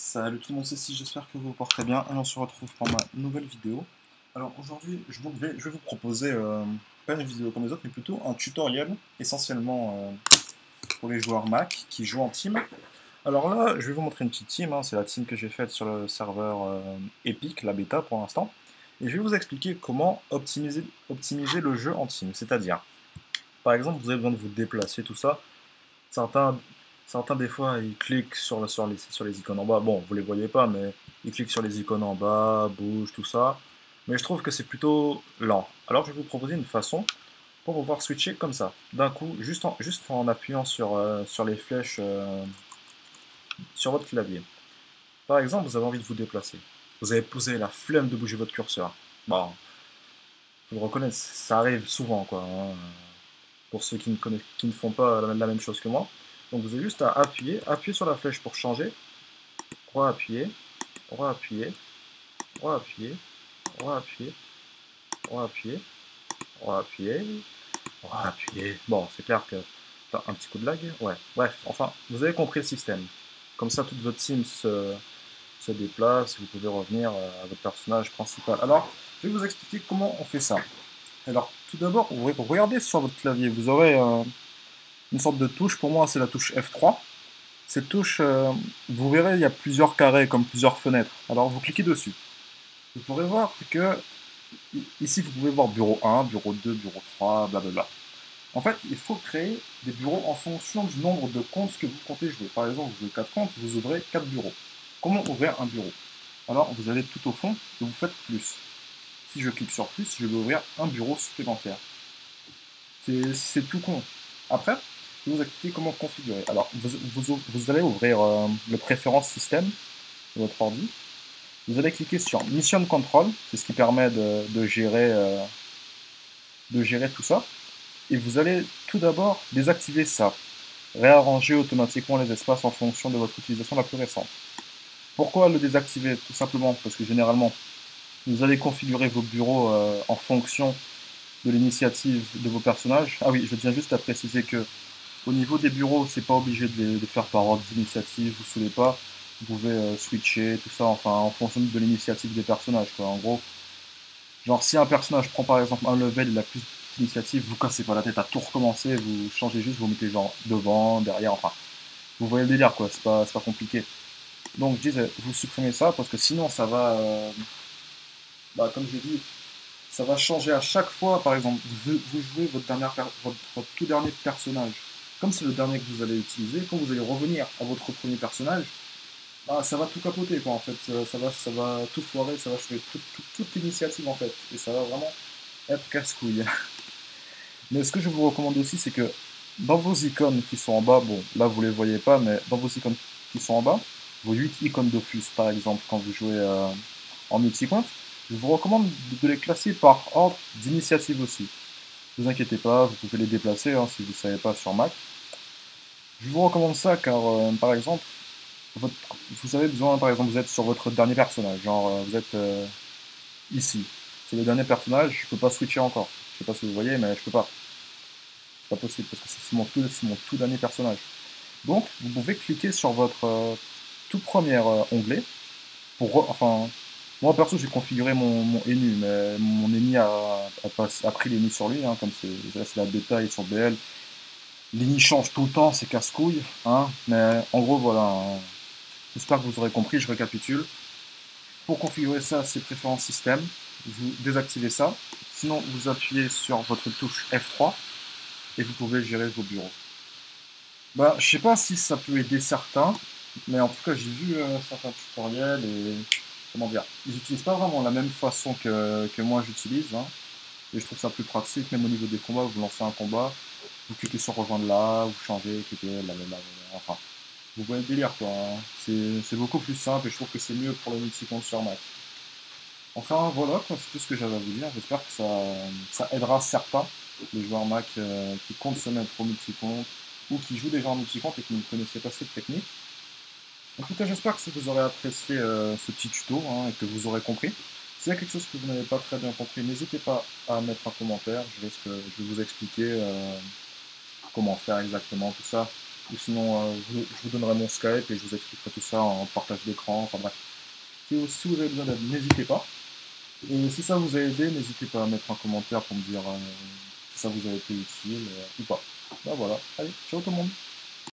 Salut tout le monde, c'est Si, j'espère que vous vous portez bien et on se retrouve pour ma nouvelle vidéo. Alors aujourd'hui, je vais vous proposer, pas une vidéo comme les autres, mais plutôt un tutoriel essentiellement pour les joueurs Mac qui jouent en team. Alors là, je vais vous montrer une petite team, hein, c'est la team que j'ai faite sur le serveur Epic, la bêta pour l'instant. Et je vais vous expliquer comment optimiser le jeu en team. C'est-à-dire, par exemple, vous avez besoin de vous déplacer, tout ça. Certains, certains des fois, ils cliquent sur les icônes en bas. Bon, vous les voyez pas, mais ils cliquent sur les icônes en bas, bougent, tout ça. Mais je trouve que c'est plutôt lent. Alors je vais vous proposer une façon pour pouvoir switcher comme ça. D'un coup, juste en appuyant sur les flèches sur votre clavier. Par exemple, vous avez envie de vous déplacer. Vous avez posé la flemme de bouger votre curseur. Bon, faut le reconnaître, ça arrive souvent, quoi, hein, pour ceux qui ne font pas la même chose que moi. Donc vous avez juste à appuyer sur la flèche pour changer, re-appuyer, re-appuyer, re-appuyer, re-appuyer, re-appuyer, re-appuyer, re-appuyer. Bon, c'est clair que t'as un petit coup de lag, ouais. Bref, enfin, vous avez compris le système. Comme ça, toute votre team se déplace, vous pouvez revenir à votre personnage principal. Alors, je vais vous expliquer comment on fait ça. Alors, tout d'abord, regardez sur votre clavier, vous aurez une sorte de touche. Pour moi, c'est la touche F3. Cette touche, vous verrez, il y a plusieurs carrés, comme plusieurs fenêtres. Alors, vous cliquez dessus. Vous pourrez voir que ici, vous pouvez voir bureau 1, bureau 2, bureau 3, blablabla. En fait, il faut créer des bureaux en fonction du nombre de comptes que vous comptez jouer. Par exemple, vous jouez 4 comptes, vous ouvrez 4 bureaux. Comment ouvrir un bureau? Alors, vous allez tout au fond et vous faites plus. Si je clique sur plus, je vais ouvrir un bureau supplémentaire. C'est tout con. Après, je vais vous expliquer comment configurer. Alors, vous allez ouvrir le préférence système de votre ordi. Vous allez cliquer sur Mission Control, c'est ce qui permet de gérer tout ça. Et vous allez tout d'abord désactiver ça. Réarranger automatiquement les espaces en fonction de votre utilisation la plus récente. Pourquoi le désactiver? Tout simplement parce que généralement, vous allez configurer vos bureaux en fonction de l'initiative de vos personnages. Ah oui, je tiens juste à préciser que au niveau des bureaux, c'est pas obligé de les faire par ordre d'initiative, vous ne saoulez pas. Vous pouvez switcher, tout ça, enfin, en fonction de l'initiative des personnages, quoi. En gros, genre, si un personnage prend par exemple un level, il a plus d'initiative, vous cassez pas la tête à tout recommencer, vous changez juste, vous mettez genre devant, derrière, enfin, vous voyez le délire, quoi, c'est pas compliqué. Donc, je disais, vous supprimez ça, parce que sinon, ça va, comme je l'ai dit, ça va changer à chaque fois. Par exemple, vous jouez votre tout dernier personnage. Comme c'est le dernier que vous allez utiliser, quand vous allez revenir à votre premier personnage, bah, ça va tout capoter, quoi, en fait. Ça va tout foirer, ça va jouer toute l'initiative, en fait. Et ça va vraiment être casse-couille. Mais ce que je vous recommande aussi, c'est que dans vos icônes qui sont en bas, bon, là vous les voyez pas, mais dans vos icônes qui sont en bas, vos 8 icônes Dofus par exemple, quand vous jouez en multi-compte, je vous recommande de les classer par ordre d'initiative aussi. Ne vous inquiétez pas, vous pouvez les déplacer hein, si vous ne savez pas sur Mac. Je vous recommande ça car, par exemple, vous avez besoin, par exemple, vous êtes sur votre dernier personnage, genre vous êtes ici. C'est le dernier personnage, je peux pas switcher encore. Je sais pas si vous voyez, mais je peux pas. C'est pas possible parce que c'est mon tout dernier personnage. Donc, vous pouvez cliquer sur votre tout premier onglet enfin, moi perso j'ai configuré mon ennemi, mais mon ennemi a pris l'ennemi sur lui, hein, comme c'est la bêta et sur BL. L'ennemi change tout le temps, c'est casse-couille, hein, mais en gros voilà. Hein. J'espère que vous aurez compris, je récapitule. Pour configurer ça, c'est préférence système, vous désactivez ça. Sinon, vous appuyez sur votre touche F3 et vous pouvez gérer vos bureaux. Bah, je sais pas si ça peut aider certains, mais en tout cas, j'ai vu certains tutoriels et comment dire, ils n'utilisent pas vraiment la même façon que moi j'utilise, hein, et je trouve ça plus pratique, même au niveau des combats, vous lancez un combat, vous cliquez sur rejoindre là, vous changez, cliquez là, enfin, vous voyez le délire quoi, hein. C'est beaucoup plus simple et je trouve que c'est mieux pour le multi-compte sur Mac. Enfin voilà, quoi, c'est tout ce que j'avais à vous dire, j'espère que ça aidera certains, les joueurs Mac qui comptent se mettre au multi-compte, ou qui jouent déjà en multi-compte et qui ne connaissaient pas cette technique. En tout cas, j'espère que vous aurez apprécié ce petit tuto hein, et que vous aurez compris. S'il y a quelque chose que vous n'avez pas très bien compris, n'hésitez pas à mettre un commentaire. Je vais vous expliquer comment faire exactement tout ça. ou sinon je vous donnerai mon Skype et je vous expliquerai tout ça en partage d'écran, enfin bref. Si vous avez besoin d'aide, n'hésitez pas. Et si ça vous a aidé, n'hésitez pas à mettre un commentaire pour me dire si ça vous a été utile ou pas. Ben voilà, allez, ciao tout le monde.